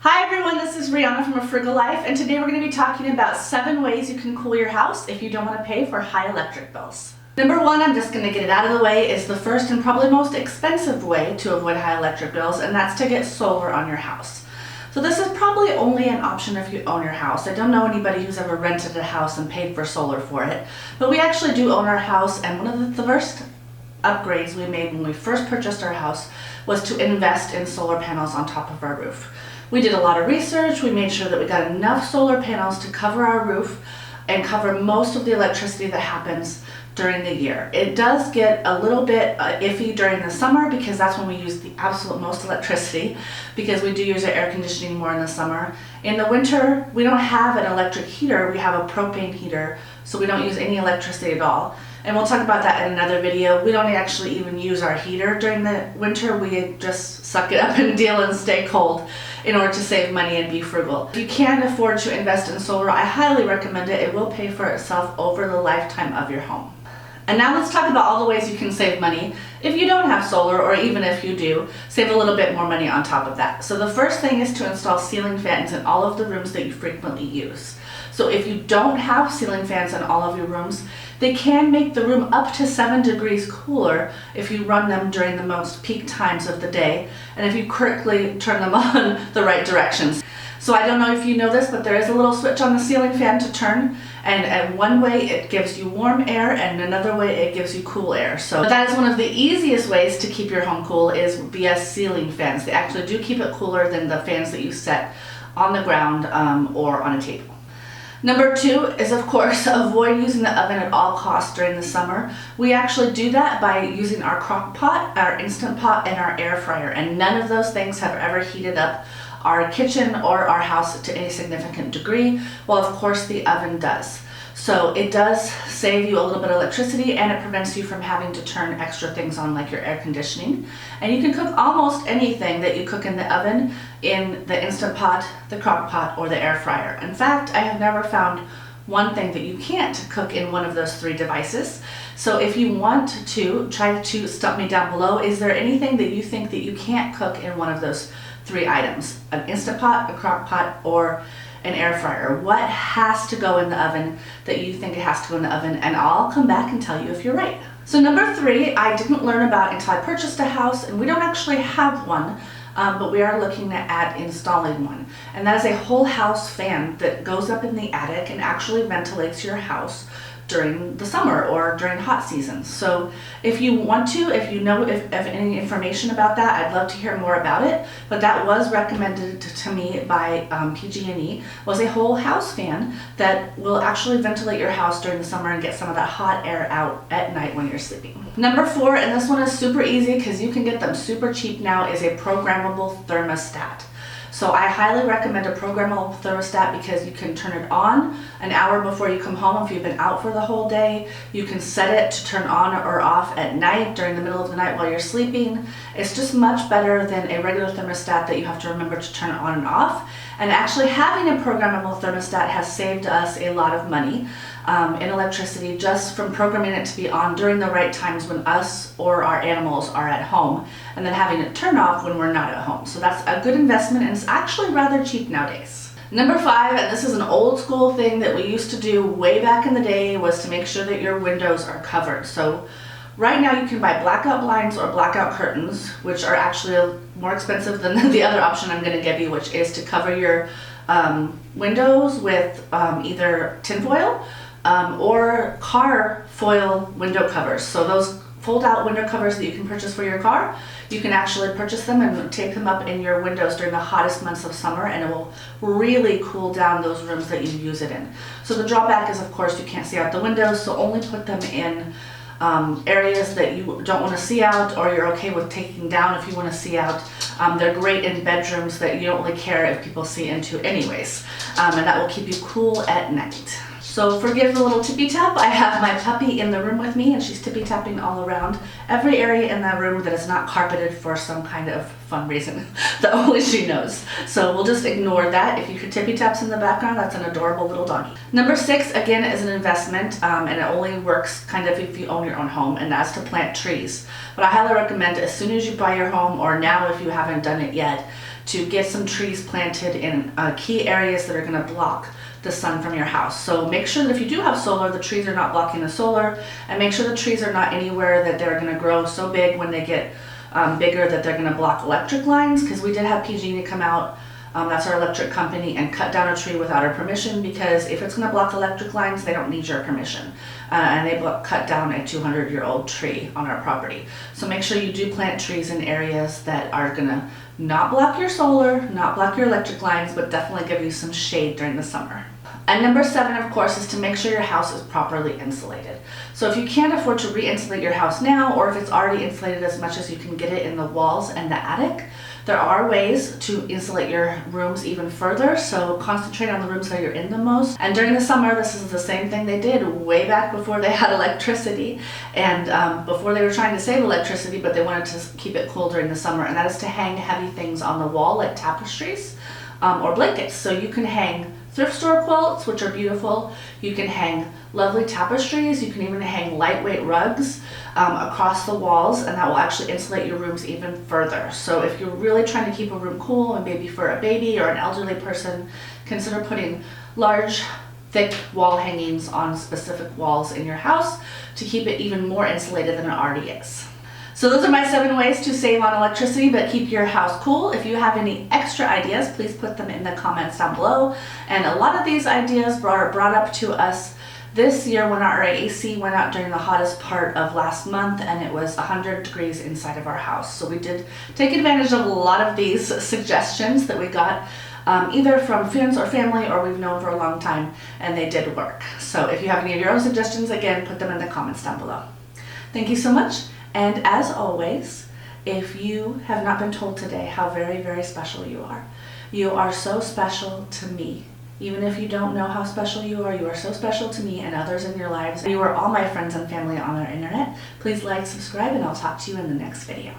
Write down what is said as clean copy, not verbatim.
Hi everyone, this is Rihanna from A Frugal Life, and today we're going to be talking about 7 ways you can cool your house if you don't want to pay for high electric bills. Number 1, I'm just going to get it out of the way, is the first and probably most expensive way to avoid high electric bills, and that's to get solar on your house. So this is probably only an option if you own your house. I don't know anybody who's ever rented a house and paid for solar for it, but we actually do own our house, and one of the first upgrades we made when we first purchased our house was to invest in solar panels on top of our roof. We did a lot of research. We made sure that we got enough solar panels to cover our roof and cover most of the electricity that happens during the year. It does get a little bit iffy during the summer because that's when we use the absolute most electricity, because we do use our air conditioning more in the summer. In the winter, we don't have an electric heater, we have a propane heater, so we don't use any electricity at all. And we'll talk about that in another video. We don't actually even use our heater during the winter. We just suck it up and deal and stay cold in order to save money and be frugal. If you can afford to invest in solar, I highly recommend it. It will pay for itself over the lifetime of your home. And now let's talk about all the ways you can save money if you don't have solar, or even if you do, save a little bit more money on top of that. So the first thing is to install ceiling fans in all of the rooms that you frequently use. So if you don't have ceiling fans in all of your rooms, they can make the room up to 7 degrees cooler if you run them during the most peak times of the day, and if you correctly turn them on the right directions. So I don't know if you know this, but there is a little switch on the ceiling fan to turn, and one way it gives you warm air and another way it gives you cool air. So that is one of the easiest ways to keep your home cool, is via ceiling fans. They actually do keep it cooler than the fans that you set on the ground or on a table. Number 2 is, of course, avoid using the oven at all costs during the summer. We actually do that by using our crock pot, our Instant Pot, and our air fryer, and none of those things have ever heated up our kitchen or our house to any significant degree, while of course the oven does. So it does save you a little bit of electricity, and it prevents you from having to turn extra things on like your air conditioning. And you can cook almost anything that you cook in the oven in the Instant Pot, the crock pot, or the air fryer. In fact, I have never found one thing that you can't cook in one of those 3 devices. So if you want to, try to stump me down below. Is there anything that you think that you can't cook in one of those 3 items? An Instant Pot, a crock pot, or an air fryer? What has to go in the oven that you think it has to go in the oven? And I'll come back and tell you if you're right. So number 3, I didn't learn about until I purchased a house, and we don't actually have one, but we are looking at installing one. And that is a whole house fan that goes up in the attic and actually ventilates your house during the summer or during hot seasons. So if you want to, if you know if any information about that, I'd love to hear more about it. But that was recommended to me by PG&E, was a whole house fan that will actually ventilate your house during the summer and get some of that hot air out at night when you're sleeping. Number 4, and this one is super easy because you can get them super cheap now, is a programmable thermostat. So I highly recommend a programmable thermostat because you can turn it on an hour before you come home if you've been out for the whole day. You can set it to turn on or off at night during the middle of the night while you're sleeping. It's just much better than a regular thermostat that you have to remember to turn it on and off. And actually having a programmable thermostat has saved us a lot of money in electricity just from programming it to be on during the right times when us or our animals are at home, and then having it turn off when we're not at home. So that's a good investment, and it's actually rather cheap nowadays. Number 5, and this is an old school thing that we used to do way back in the day, was to make sure that your windows are covered. So right now you can buy blackout blinds or blackout curtains, which are actually more expensive than the other option I'm going to give you, which is to cover your windows with either tinfoil or car foil window covers. So those fold out window covers that you can purchase for your car, you can actually purchase them and tape them up in your windows during the hottest months of summer, and it will really cool down those rooms that you use it in. So the drawback is, of course, you can't see out the windows, so only put them in areas that you don't want to see out, or you're okay with taking down if you want to see out. They're great in bedrooms that you don't really care if people see into anyways, and that will keep you cool at night. So forgive the little tippy tap. I have my puppy in the room with me, and she's tippy tapping all around every area in that room that is not carpeted for some kind of fun reason that only she knows. So we'll just ignore that. If you hear tippy taps in the background, that's an adorable little doggy. Number 6, again, is an investment, and it only works kind of if you own your own home, and that's to plant trees. But I highly recommend, as soon as you buy your home, or now if you haven't done it yet, to get some trees planted in key areas that are going to block the sun from your house. So make sure that if you do have solar, the trees are not blocking the solar, and make sure the trees are not anywhere that they're going to grow so big when they get bigger that they're going to block electric lines, because we did have PG&E come out, that's our electric company, and cut down a tree without our permission, because if it's going to block electric lines, they don't need your permission. And they cut down a 200-year-old tree on our property. So make sure you do plant trees in areas that are going to not block your solar, not block your electric lines, but definitely give you some shade during the summer. And number 7, of course, is to make sure your house is properly insulated. So if you can't afford to re-insulate your house now, or if it's already insulated as much as you can get it in the walls and the attic, there are ways to insulate your rooms even further. So concentrate on the rooms that you're in the most. And during the summer, this is the same thing they did way back before they had electricity, and before they were trying to save electricity, but they wanted to keep it cool during the summer, and that is to hang heavy things on the wall like tapestries or blankets. So you can hang thrift store quilts, which are beautiful. You can hang lovely tapestries. You can even hang lightweight rugs across the walls, and that will actually insulate your rooms even further. So if you're really trying to keep a room cool, and maybe for a baby or an elderly person, consider putting large, thick wall hangings on specific walls in your house to keep it even more insulated than it already is. So those are my 7 ways to save on electricity but keep your house cool. If you have any extra ideas, please put them in the comments down below. And a lot of these ideas were brought up to us this year when our AC went out during the hottest part of last month, and it was 100 degrees inside of our house. So we did take advantage of a lot of these suggestions that we got either from friends or family, or we've known for a long time, and they did work. So if you have any of your own suggestions, again, put them in the comments down below. Thank you so much. And as always, if you have not been told today how very, very special you are so special to me. Even if you don't know how special you are so special to me and others in your lives. You are all my friends and family on our internet. Please like, subscribe, and I'll talk to you in the next video.